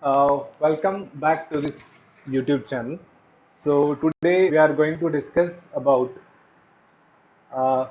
Welcome back to this YouTube channel. So today we are going to discuss about uh,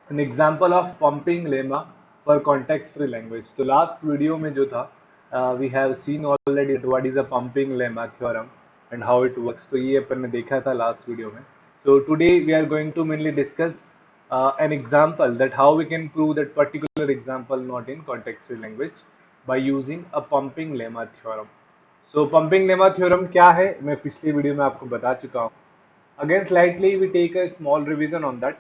an example of pumping lemma for context-free language. तो last video में जो था we have seen already what is a pumping lemma theorem and how it works. तो ये अपन ने देखा था last video में. So today we are going to mainly discuss an example that how we can prove that particular example not in context-free language by using a pumping lemma theorem. So pumping lemma theorem क्या है मैं पिछली video में आपको बता चुका हूँ. Again slightly we take a small revision on that.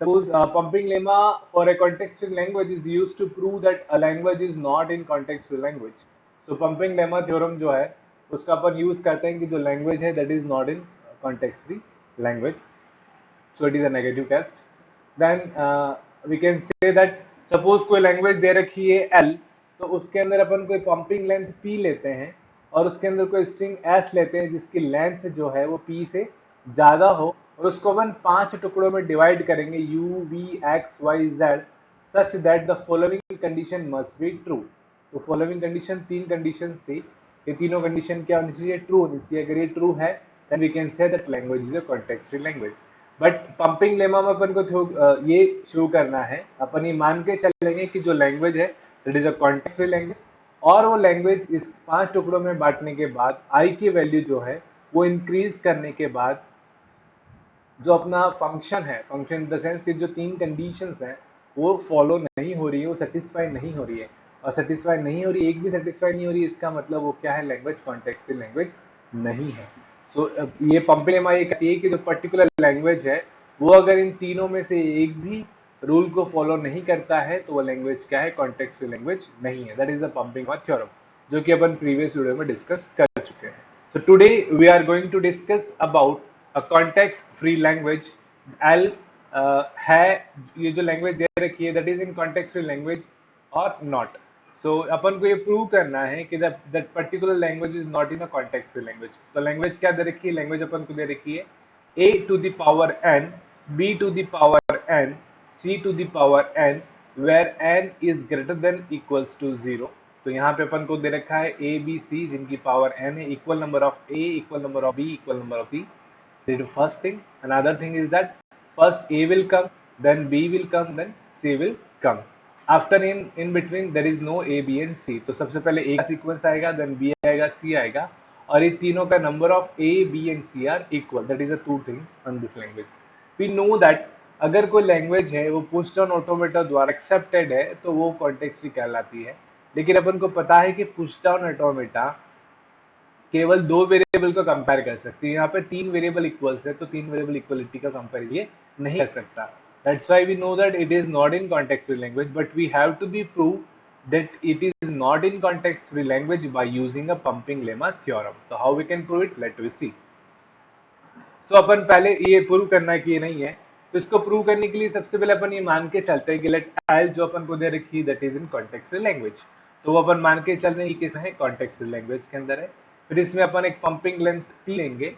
Suppose pumping lemma for a contextual language is used to prove that a language is not in contextual language. So pumping lemma theorem जो है उसका अपन use करते हैं कि जो language है that is not in context free language. So it is a negative test. Then we can say that suppose कोई language दे रखी है L, तो उसके अंदर अपन कोई पंपिंग लेंथ P लेते हैं और उसके अंदर कोई स्ट्रिंग S लेते हैं जिसकी लेंथ जो है वो P से ज्यादा हो और उसको अपन 5 टुकड़ों में डिवाइड करेंगे U, V, X, Y, Z such that the following condition must be true. तो फॉलोइंग कंडीशन 3 कंडीशन थी. ये तीनों कंडीशन क्या होनी चाहिए? ट्रू होनी चाहिए. अगर ये ट्रू है then we can say that language is a context free language. But pumping lemma में अपन को ये शो करना है, अपन ये मान के चलेंगे कि जो लैंग्वेज है that is a context free language और वो लैंग्वेज इस 5 टुकड़ों में बांटने के बाद आई की वैल्यू जो है वो इंक्रीज करने के बाद जो अपना फंक्शन है, फंक्शन इन द सेंस कि जो 3 कंडीशंस हैं वो फॉलो नहीं हो रही है, वो सेटिस्फाई नहीं हो रही है. और सेटिस्फाई नहीं हो रही, एक भी सेटिस्फाई नहीं हो रही, इसका मतलब वो क्या है? लैंग्वेज कॉन्टेक्स्ट फ्री लैंग्वेज नहीं है. सो ये पंपिंग लेमा ये कहती है कि जो पर्टिकुलर लैंग्वेज है वो अगर इन तीनों में से एक भी रूल को फॉलो नहीं करता है तो वो लैंग्वेज क्या है? कॉन्टेक्स्ट फ्री लैंग्वेज नहीं है. That is the pumping lemma theorem जो कि अपन प्रीवियस वीडियो में डिस्कस कर चुके हैं. So today we are going to discuss about a context free language. L है ये जो लैंग्वेज दे रखी है that is in context free language और नॉट. सो अपन को ये प्रूव करना है कि that particular language is not in a context free language. तो लैंग्वेज क्या दे रखी है? लैंग्वेज अपन को दे रखी है a to the power n, b to the power n, c to the power n, where n is greater than equals to 0. तो यहाँ पे अपन को दे रखा है a, b, c जिनकी पावर n है, equal number of a, equal number of b, equal number of c. This is the first thing. Another thing is that first a will come, then b will come, then c will come. After in between there is no a, b and c. तो सबसे पहले a का sequence आएगा, then b आएगा, c आएगा और ये तीनों का number of a, b and c are equal. That is the two things on this language. We know that अगर कोई लैंग्वेज है वो पुश डाउन ऑटोमेटा द्वारा एक्सेप्टेड है तो वो कॉन्टेक्स्ट फ्री कहलाती है. लेकिन अपन को पता है कि पुश डाउन ऑटोमेटा केवल 2 वेरिएबल को कंपेयर कर सकती है. यहाँ पे 3 वेरिएबल इक्वल्स है तो 3 वेरिएबल इक्वलिटी का कंपेयर ये नहीं कर सकता. That's why we know that it is not in context free language but we have to be prove that it is not in context free language by using a pumping lemma theorem. So how we can prove it? Let we see. So अपन पहले ये prove करना है कि ये नहीं है. तो इसको प्रूव करने के लिए सबसे पहले अपन ये मान के चलते हैं कि लेट एल जो अपन को दे रखी है that is in context free language. तो वो अपन मान के चल रहे हैं कि है कॉन्टेक्स्ट फ्री लैंग्वेज के अंदर है. फिर इसमें अपन एक पंपिंग लेंथ P लेंगे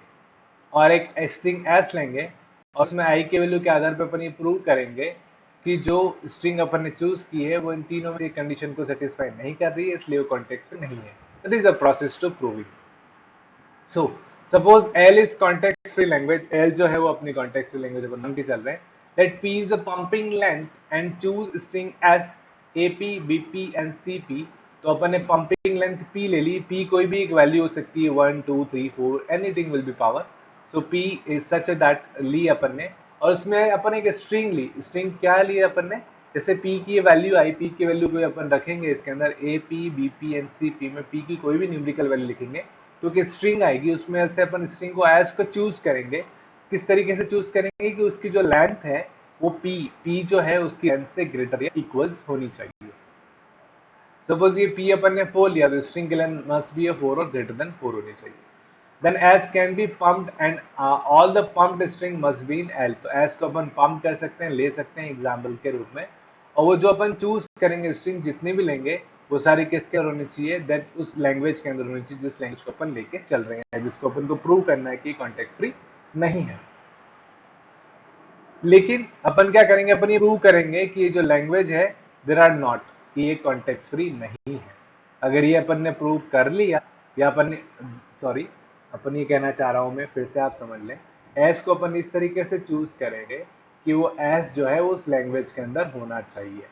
और एक स्ट्रिंग S लेंगे और उसमें I के वैल्यू के आधार पर अपन ये प्रूव करेंगे कि जो स्ट्रिंग अपन ने चूज की है वो इन तीनों में कंडीशन को सेटिस्फाई नहीं कर रही है, इसलिए वो कॉन्टेक्स्ट नहीं है. That is the process to proving. So suppose L is context free language. L जो है वो अपनी कॉन्टेक्स्ट फ्री लैंग्वेज अपन मान के चल रहे हैं. Let P is the pumping length and choose string S, AP, BP and CP. तो अपन ने पंपिंग लेंथ P ले ली. P कोई भी एक वैल्यू हो सकती है 1, 2, 3, 4 anything will be power. So P is such that ली अपन ने और उसमें अपन एक स्ट्रिंग ली. स्ट्रिंग क्या ली अपन ने? जैसे P की वैल्यू आई, P की वैल्यू कोई अपन रखेंगे इसके अंदर AP, BP एंड CP में P की कोई भी न्यूमेरिकल वैल्यू लिखेंगे तो कि स्ट्रिंग आएगी. उसमें से अपन स्ट्रिंग को एज को चूज करेंगे. किस तरीके से चूज करेंगे कि उसकी जो लेंथ है वो P जो है उसकी लेंथ से ग्रेटर या इक्वल्स होनी चाहिए. सपोज ये P अपन ने 4 लिया तो स्ट्रिंग की लेंथ मस्ट बी 4 और ग्रेटर देन 4 होनी चाहिए. Then S can be pumped and all the pumped string must be in L. तो S को अपन पंप कर सकते हैं, ले सकते हैं एग्जाम्पल के रूप में. और वो जो अपन चूज करेंगे स्ट्रिंग जितनी भी लेंगे वो सारी किसके अंदर होनी चाहिए? दैट उस लैंग्वेज के अंदर होनी चाहिए जिस लैंग्वेज को अपन लेके चल रहे हैं, जिसको अपन को प्रूव करना है कि कॉन्टेक्स्ट फ्री नहीं है. लेकिन अपन क्या करेंगे? अपन ये प्रूव करेंगे कि ये जो लैंग्वेज है देर आर नॉट, कि ये कॉन्टेक्स्ट फ्री नहीं है. अगर ये अपन ने प्रूव कर लिया, या अपन ने, सॉरी, अपन ये कहना चाह रहा हूं मैं, फिर से आप समझ लें, एस को अपन इस तरीके से चूज करेंगे कि वो एस जो है वो उस लैंग्वेज के अंदर होना चाहिए,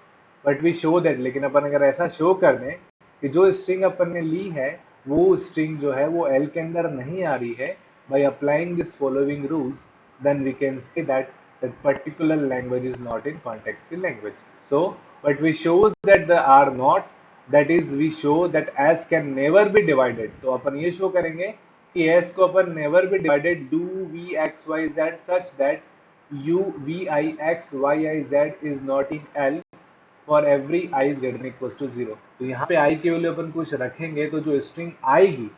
बट वी शो दैट, लेकिन अपन अगर ऐसा शो कर दें कि जो स्ट्रिंग अपन ने ली है वो स्ट्रिंग जो है वो एल के अंदर नहीं आ रही है, by applying this following rules, then we can say that that particular language is not in context free language. So but we show that the are not, that is we show that as can never be divided. तो अपन ये show करेंगे कि s को अपन never be divided do v x y z such that u v I x y I z is not in L for every I is greater than equals to 0. तो यहाँ पे I की value अपन कुछ रखेंगे तो जो string आएगी,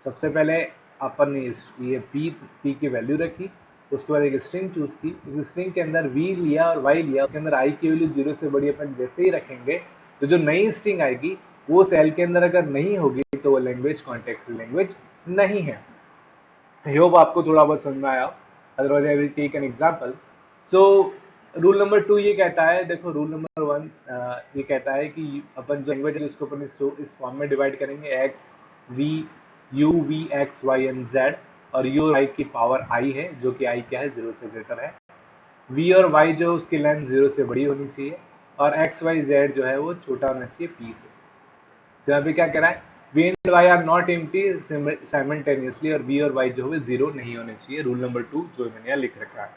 सबसे पहले अपन ने ये p की वैल्यू रखी, उसके बाद एक स्ट्रिंग चूज की, उस स्ट्रिंग के अंदर v लिया और y लिया, उसके अंदर I की वैल्यू 0 से बड़ी अपन जैसे ही रखेंगे तो जो नई स्ट्रिंग आएगी वो सेल के अंदर अगर नहीं होगी तो वो लैंग्वेज कॉन्टेक्स्ट लैंग्वेज नहीं है। आई होप आपको थोड़ा बहुत समझ में आया, otherwise I will take an example. So rule number 2 ये कहता है, देखो रूल नंबर 1 ये कहता है कि अपन जो लैंग्वेज है उसको अपन इस फॉर्म में डिवाइड करेंगे, x v u v x y and z, और यू आई की पावर आई है जो कि आई क्या है 0 से ग्रेटर है, वी और वाई जो उसकी लेंथ 0 से बड़ी होनी चाहिए, और एक्स वाई जेड जो है वो छोटा होना चाहिए पी से। तो यहाँ पे क्या कह रहा है, v and y are not empty simultaneously, और v और y जो है 0 नहीं होने चाहिए, रूल नंबर 2 जो मैंने यहाँ लिख रखा है।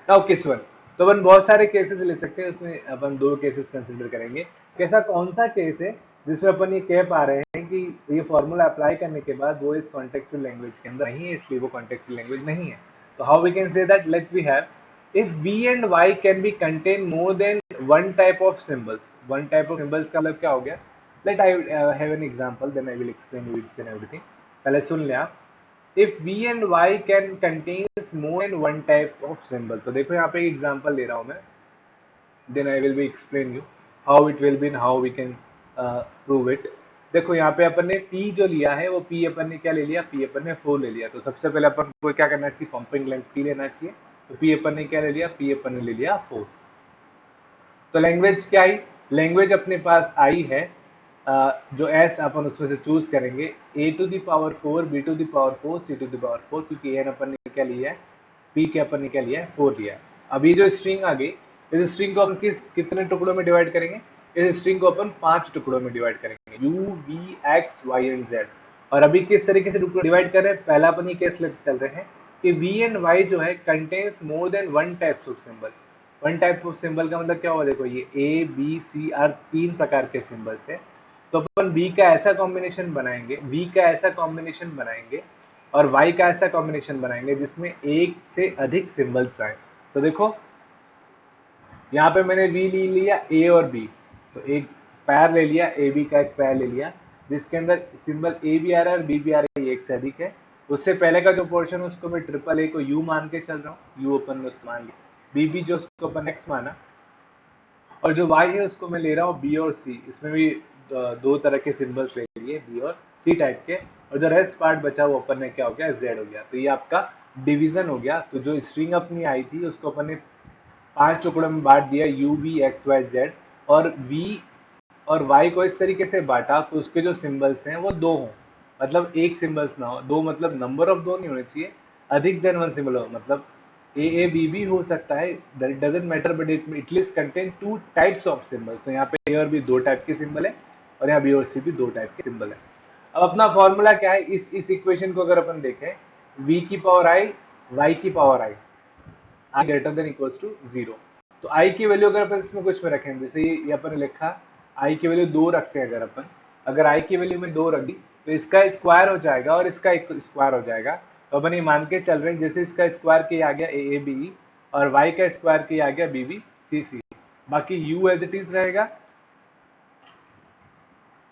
नाउ किस वन, तो अपन बहुत सारे केसेस ले सकते हैं, उसमें अपन 2 केसेस कंसिडर करेंगे। कैसा कौन सा केस है जिसमें अपन ये कह पा रहे हैं कि ये फॉर्मूला अप्लाई करने के बाद वो इस कॉन्टेक्सुअल लैंग्वेज के अंदर नहीं है, इसलिए वो कॉन्टेक्सुअल लैंग्वेज नहीं है। तो how we can say that, let we have if v and y can be contain more than one type of symbols, one type of symbols का मतलब क्या हो गया, let I have an example, then I will explain you it and everything। पहले सुन ले आप, if v and y can contains more than one type of symbol, तो देखो यहाँ पे एक एग्जांपल ले रहा हूँ मैं, then I will be explain you how it will be and how we can prove it। देखो यहाँ पे अपन ने p जो लिया है वो p अपन ने क्या ले लिया, p अपन ने 4 ले लिया, तो सबसे पहले अपन को क्या करना चाहिए, पंपिंग लेंथ p लेना चाहिए, तो p अपन ने क्या ले लिया, p अपन ने ले लिया 4। तो लैंग्वेज क्या आई, लैंग्वेज अपने पास आई है, जो s अपन उसमें से चूज करेंगे, a to the power 4 b to the power 4 c to the power 4, क्योंकि n अपन ने क्या लिया है, p के अपन ने क्या लिया है 4 लिया है। अब ये जो स्ट्रिंग आ गई, इस स्ट्रिंग को अपन कितने टुकड़ों में डिवाइड करेंगे, इस स्ट्रिंग को अपन 5 टुकड़ों में डिवाइड करेंगे, u v x y and z। और अभी किस तरीके से टुकड़े डिवाइड कर रहे हैं, पहला अपन ये केस लेते चल रहे हैं कि v एंड y जो है contains more than one types of symbol. One type of symbol का मतलब क्या हुआ, देखो ये ए बी सी आर 3 प्रकार के सिंबल्स है, तो अपन b का ऐसा कॉम्बिनेशन बनाएंगे, v का ऐसा कॉम्बिनेशन बनाएंगे और y का ऐसा कॉम्बिनेशन बनाएंगे जिसमें एक से अधिक सिंबल्स आए। तो देखो यहाँ पे मैंने v ले लिया a और b, तो एक पैर ले लिया, ए बी का एक पैर ले लिया जिसके अंदर सिंबल ए भी आ रहा है और बी भी आ रहा है, एक से अधिक है। उससे पहले का जो पोर्शन उसको मैं ट्रिपल ए को यू मान के चल रहा हूँ, यू अपन ने उसको मान लिया, बी भी जो उसको अपन एक्स माना, और जो y है उसको मैं ले रहा हूँ b और c, इसमें भी 2 तरह के सिंबल्स ले लिए, b और c टाइप के, और जो रेस्ट पार्ट बचा वो अपन ने क्या हो गया, z हो गया। तो ये आपका डिवीजन हो गया। तो जो स्ट्रिंग अपनी आई थी उसको अपन ने 5 टुकड़ों में बांट दिया, u v x y z, और v और y को इस तरीके से बांटा तो उसके जो सिंबल्स हैं वो 2 हों, मतलब एक सिंबल्स ना हो, 2 मतलब नंबर ऑफ 2 नहीं होने चाहिए, अधिक देन 1 सिंबल हो, मतलब ए बी भी हो सकता है, that doesn't matter, but it at least contain 2 types of symbols. तो यहाँ पे ए और बी 2 टाइप के सिंबल है और यहाँ बी और सी भी 2 टाइप के सिंबल है। अब अपना फॉर्मूला क्या है, इस इक्वेशन को अगर अपन देखें, v की पावर i y की power i greater than equals to 0, तो i की वैल्यू अगर अपन इसमें कुछ में रखें, जैसे ये अपन ने लिखा i की वैल्यू 2 रखते हैं, अगर i की वैल्यू में 2 रख दी तो इसका स्क्वायर हो जाएगा और इसका एक स्क्वायर हो जाएगा। तो अपन ये मान के चल रहे हैं जैसे इसका स्क्वायर किया आ गया ए बी और y का स्क्वायर किया आ गया बी बी सी सी, बाकी u एज इट इज रहेगा,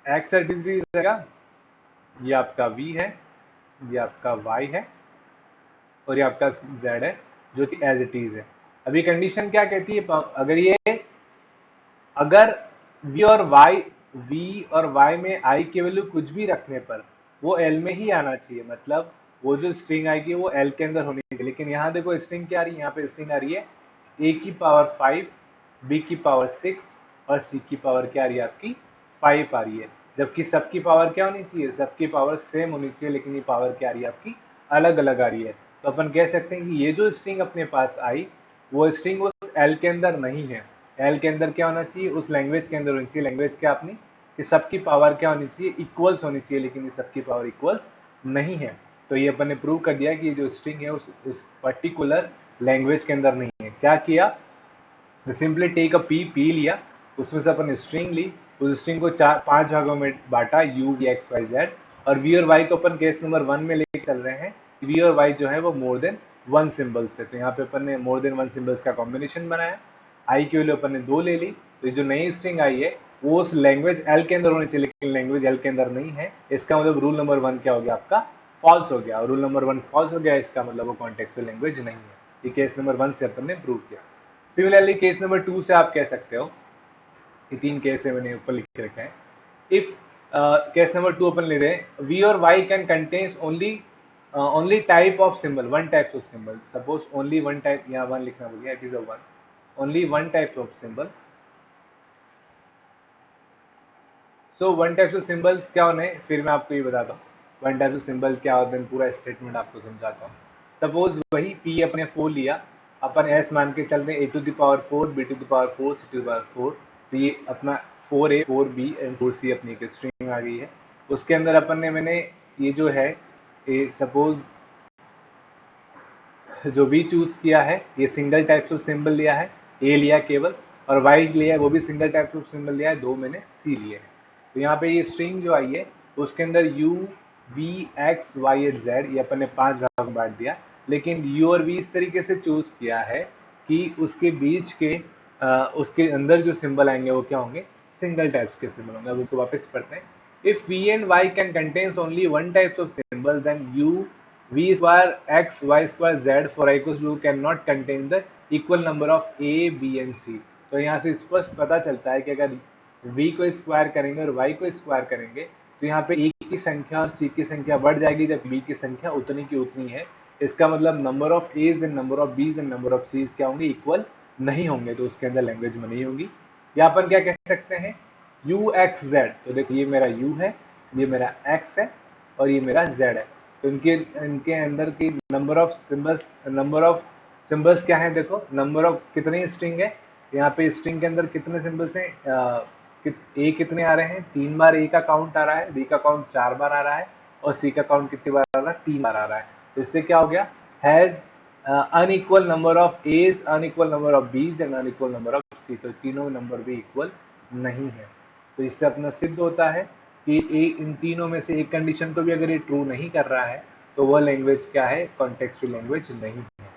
x एज इट इज रहेगा, ये आपका v है, ये आपका y है और ये आपका z है जो कि एज इट इज है। अभी कंडीशन क्या कहती है, अगर v और y में i की वैल्यू कुछ भी रखने पर वो l में ही आना चाहिए, मतलब वो जो स्ट्रिंग आएगी वो l के अंदर होनी चाहिए। लेकिन यहाँ देखो स्ट्रिंग क्या आ रही है, यहाँ पे स्ट्रिंग आ रही है a की पावर 5, b की पावर 6 और c की पावर क्या आ रही है आपकी 5 आ रही है। जबकि सबकी पावर क्या होनी चाहिए, सबकी पावर सेम होनी चाहिए, लेकिन ये पावर क्या आ रही है आपकी, अलग अलग आ रही है। तो अपन कह सकते हैं कि ये जो स्ट्रिंग अपने पास आई वो स्ट्रिंग उस एल के अंदर नहीं है। एल के अंदर क्या होना चाहिए, उस लैंग्वेज के अंदर होनी चाहिए। लैंग्वेज क्या अपनी, कि सबकी पावर क्या होनी चाहिए, इक्वल्स होनी चाहिए, लेकिन ये सबकी पावर इक्वल्स नहीं है। तो ये अपन ने प्रूव कर दिया कि ये जो स्ट्रिंग है उस पर्टिकुलर लैंग्वेज के अंदर नहीं है। क्या किया, सिंपली टेक अ पी लिया, उसमें से अपन स्ट्रिंग ली, उस स्ट्रिंग को 5 भागों में बांटा, u v x y z, और वी और वाई को अपन केस नंबर 1 में लेके चल रहे हैं। वी और वाई जो है वो मोर देन 1 सिंबल्स है, तो यहाँ पे अपन ने मोर देन 1 सिंबल्स का कॉम्बिनेशन बनाया। आई की वैल्यू अपन ने 2 ले ली, तो जो नई स्ट्रिंग आई है वो उस लैंग्वेज एल के अंदर होनी चाहिए, लेकिन लैंग्वेज एल के अंदर नहीं है। इसका मतलब रूल नंबर 1 क्या हो गया आपका, फॉल्स हो गया। और रूल नंबर 1 फॉल्स हो गया, इसका मतलब वो कॉन्टेक्सुअल लैंग्वेज नहीं है। ये केस नंबर 1 से अपन ने प्रूव किया। सिमिलरली केस नंबर 2 से आप कह सकते हो, ये 3 केस है मैंने ऊपर लिख रखे हैं। इफ केस नंबर 2 अपन ले रहे हैं, वी और y can contains only type of symbol, one type of symbol. Suppose only one type, यहाँ वन लिखना बोलिए, it is a one, only one type of symbol. So one type of symbols क्या होने, फिर मैं आपको ये बताता हूँ वन टाइप ऑफ सिंबल क्या होते हैं, पूरा स्टेटमेंट आपको समझाता हूँ। सपोज वही पी अपने 4 लिया, अपन एस मान के चलते हैं, A to the power 4, B to the power 4, C to the power 4। तो ये अपना 4A 4B एंड 4C अपनी एक स्ट्रिंग आ गई है। उसके अंदर अपन ने मैंने ये जो है, सपोज जो वी चूज किया है, ये सिंगल टाइप्स ऑफ सिंबल लिया है, ए लिया केवल, और वाई लिया है वो भी सिंगल टाइप्स ऑफ सिंबल लिया है, 2 मैंने सी लिए हैं। तो यहाँ पे ये स्ट्रिंग जो आई है उसके अंदर u v x y and z, ये अपन ने 5 भाग में बांट दिया। लेकिन यू और वी इस तरीके से चूज किया है कि उसके बीच के उसके अंदर जो सिंबल आएंगे वो क्या होंगे, सिंगल टाइप्स के सिंबल होंगे। अब उसको वापस पढ़ते हैं। If v and y can contains only one types of symbol, then u v square x y square z for i equals to can not contain the equal number of a b and c। तो यहाँ से स्पष्ट पता चलता है कि अगर v को स्क्वायर करेंगे और y को स्क्वायर करेंगे तो यहाँ पे a की संख्या और c की संख्या बढ़ जाएगी, जब b की संख्या उतनी की उतनी है। इसका मतलब number of a's and number of b's and number of c's क्या होंगे, इक्वल नहीं होंगे, तो उसके अंदर लैंग्वेज में नहीं होगी। या अपन क्या कह सकते हैं, u x z, तो देखो ये मेरा u है, ये मेरा x है और ये मेरा z है। तो इनके इनके अंदर की नंबर ऑफ सिंबल्स क्या है, देखो नंबर ऑफ कितनी स्ट्रिंग है, यहाँ पे स्ट्रिंग के अंदर कितने सिंबल्स हैं, ए कितने आ रहे हैं, 3 बार ए का काउंट आ रहा है, बी का काउंट 4 बार आ रहा है, और सी का काउंट कितनी बार आ रहा है, 3 बार आ रहा है। तो इससे क्या हो गया, has unequal number of a's, unequal number of b's and unequal number of c. तो तीनों नंबर भी इक्वल नहीं है। तो इससे अपना सिद्ध होता है कि इन तीनों में से एक कंडीशन को भी अगर ये ट्रू नहीं कर रहा है तो वह लैंग्वेज क्या है, कॉन्टेक्स्चुअल लैंग्वेज नहीं है।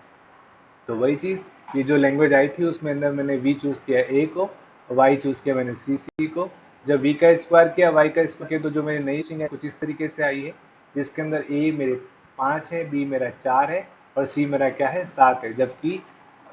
तो वही चीज़, ये जो लैंग्वेज आई थी उसमें अंदर मैंने वी चूज़ किया ए को, वाई चूज़ किया मैंने सी को। जब वी का स्क्वायर किया, वाई का स्क्वायर किया, तो जो मेरी नई स्ट्रिंग है कुछ इस तरीके से आई है, जिसके अंदर ए मेरे 5 है, बी मेरा 4 है और सी मेरा क्या है, 7 है। जबकि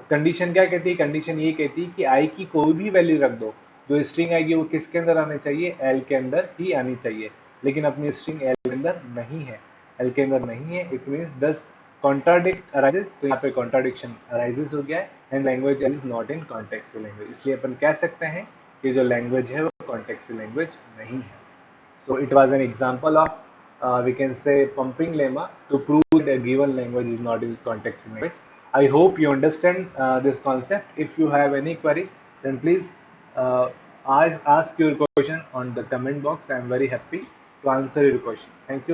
कंडीशन क्या कहती है, कंडीशन ये कहती है कि आई की कोई भी वैल्यू रख दो, जो स्ट्रिंग आएगी वो किसके अंदर आनी चाहिए, एल के अंदर ही आनी चाहिए। लेकिन अपनी स्ट्रिंग एल के अंदर नहीं है, एल के अंदर नहीं है, इट मीन्स 10 कॉन्ट्राडिक्ट अराइजेस। तो यहाँ पे कॉन्ट्राडिक्शन अराइजेस हो गया है and language is not in contextual language. इसलिए अपन कह सकते हैं कि जो लैंग्वेज है वो कॉन्टेक्स्चुअल लैंग्वेज नहीं है। So it was an example of we can say pumping lemma to prove that a given language is not in context language. I hope you understand this concept. If you have any query, then please uh, ask your question on the comment box. I am very happy to answer your question. Thank you.